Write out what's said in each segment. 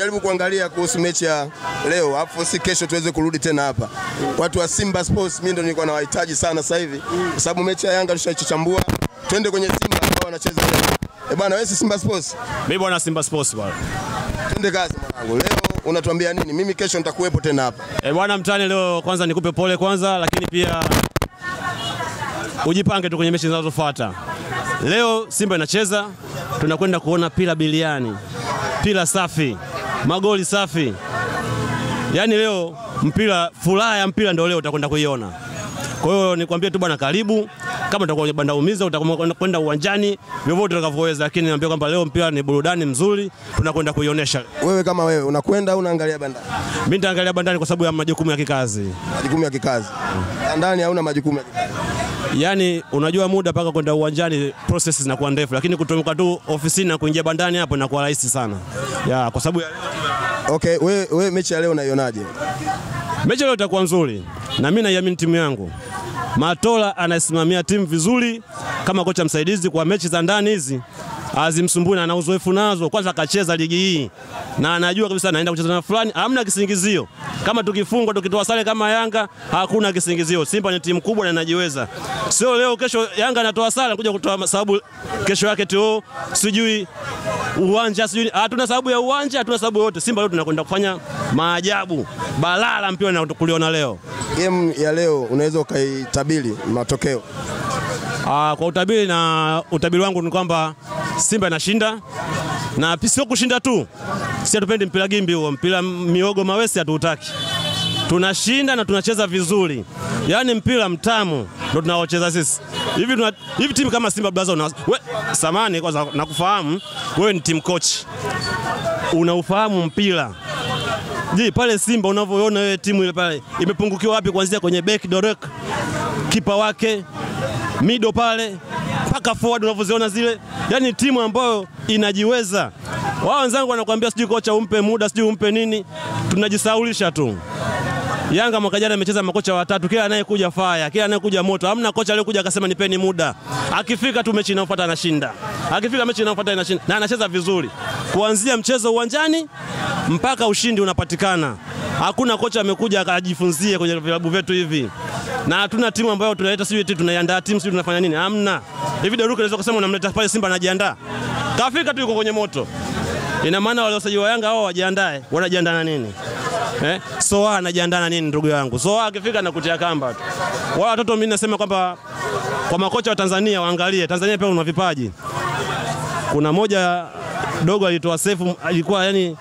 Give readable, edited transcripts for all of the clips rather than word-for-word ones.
tujaribu kuangalia kuhusu mechi ya leo, afu si kesho tuweze kurudi tena hapa. Watu wa Simba Sports mimi ndo nilikuwa nawahitaji sana sasa hivi kwa sababu mechi ya Yanga tushaichambua. Twende kwenye Simba ambao wanacheza leo. Bwana wewe si Simba Sports? Mimi bwana Simba Sports bwana. Twende kazi mwanangu. Leo unatuambia nini? Mimi kesho nitakuwepo tena hapa. Bwana mtani, leo kwanza nikupe pole kwanza, lakini pia ujipange tu kwenye mechi zinazofuata. Leo Simba inacheza, tunakwenda kuona pila biliani, pila safi, magoli safi. Yaani leo mpira, furaha ya mpira ndio leo utakwenda kuiona. Kwa hiyo nikwambie tu bwana, karibu. Kama utakuwa kwenye banda umiza utakwenda uwanjani vyovyote utakavyoweza, lakini niambia kwamba leo mpira ni burudani mzuri, tunakwenda kuionyesha. Wewe kama wewe unakwenda au unaangalia bandani? Mimi nitaangalia bandani kwa sababu ya majukumu ya kikazi. Majukumu ya kikazi. Bandani hauna majukumu ya kikazi. Yaani unajua muda paka kwenda uwanjani process zinakuwa ndefu, lakini kutoka tu ofisini na kuingia bandani hapo inakuwa rahisi sana. Kwa sababu ya Okay, wewe mechi ya leo unaionaje? Mechi leo itakuwa nzuri na mimi naiamini timu yangu. Matola anasimamia timu vizuri kama kocha msaidizi kwa mechi za ndani hizi. Azimsumbui na ana uzoefu nazo. Kwanza akacheza ligi hii na anajua kabisa anaenda kucheza na fulani, hamna kisingizio. Kama tukifungwa tukitoa sare kama Yanga hakuna kisingizio. Simba ni timu kubwa na inajiweza. Sio leo kesho Yanga anatoa sare kuja kutoa sababu kesho yake tu sijui uwanja sijui. Hatuna sababu ya uwanja, hatuna sababu yote. Simba leo tunakwenda kufanya maajabu. Balala mpira na kuliona leo. Game ya leo unaweza ukaitabiri matokeo? Kwa utabiri wangu ni kwamba Simba inashinda, na sio kushinda tu. Sisi hatupendi mpira gimbi huo, mpira miogo mawesi hatutaki. Tunashinda na tunacheza vizuri. Yaani mpira mtamu ndio tunaocheza sisi. Hivi timu kama Simba Blaza samani kwanza nakufahamu, wewe ni team coach. Unaufahamu mpira. Je, pale Simba unavyoona wewe timu ile pale imepungukiwa wapi kuanzia kwenye back Dorek, kipa wake, mido pale mpaka forward unavyoziona zile. Yaani timu ambayo inajiweza. Wao wenzangu wanakuambia sijui kocha umpe muda, sijui umpe nini. Tunajisaulisha tu. Yanga mwaka jana amecheza makocha watatu, kila anayekuja fire, kila anayekuja moto. Hamna kocha aliyokuja akasema nipeni muda. Akifika tu mechi inayofuata anashinda. Akifika mechi inayofuata anashinda na anacheza vizuri. Kuanzia mchezo uwanjani mpaka ushindi unapatikana. Hakuna kocha amekuja akajifunzie kwenye vilabu vyetu hivi. Na hatuna timu ambayo tunaleta sijui tunaiandaa timu sijui tunafanya nini. Hamna. Hivi Daruka anaweza kusema unamleta pale Simba anajiandaa. Kafika tu yuko kwenye moto. Ina maana wale wasaji wa Yanga hao wajiandae. Wanajiandaa na nini? Soa anajiandaa na nini ndugu yangu? Soa akifika na kutia kamba tu. Wala watoto mimi nasema kwamba kwa makocha wa Tanzania waangalie. Tanzania pia una vipaji. Kuna moja dogo alitoa save, alikuwa yani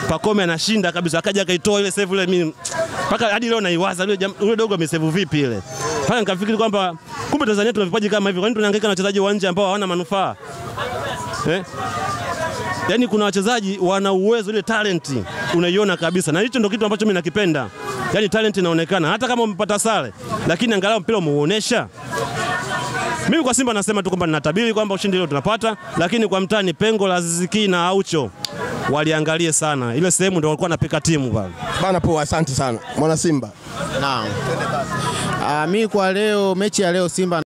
Pacome anashinda kabisa, akaja akaitoa ile save ile, mimi mpaka hadi leo naiwaza yule dogo amesave vipi ile. Pale nikafikiri kwamba kumbe Tanzania tuna vipaji kama hivi. Kwa nini tunahangaika na wachezaji wa nje ambao hawana manufaa? Yaani kuna wachezaji wana uwezo, ile talent unaiona kabisa. Na hicho ndio kitu ambacho mimi nakipenda. Yaani talent inaonekana hata kama umepata sare, lakini angalau mpira umuonesha. Mimi kwa Simba nasema tu kwamba ninatabiri kwamba ushindi leo tunapata, lakini kwa mtani pengo la Aziz Ki na Aucho waliangalie sana. Ile sehemu ndio walikuwa wanapika timu pale. Bana poa, asante sana. Mwana Simba. Naam. Mimi kwa leo mechi ya leo Simba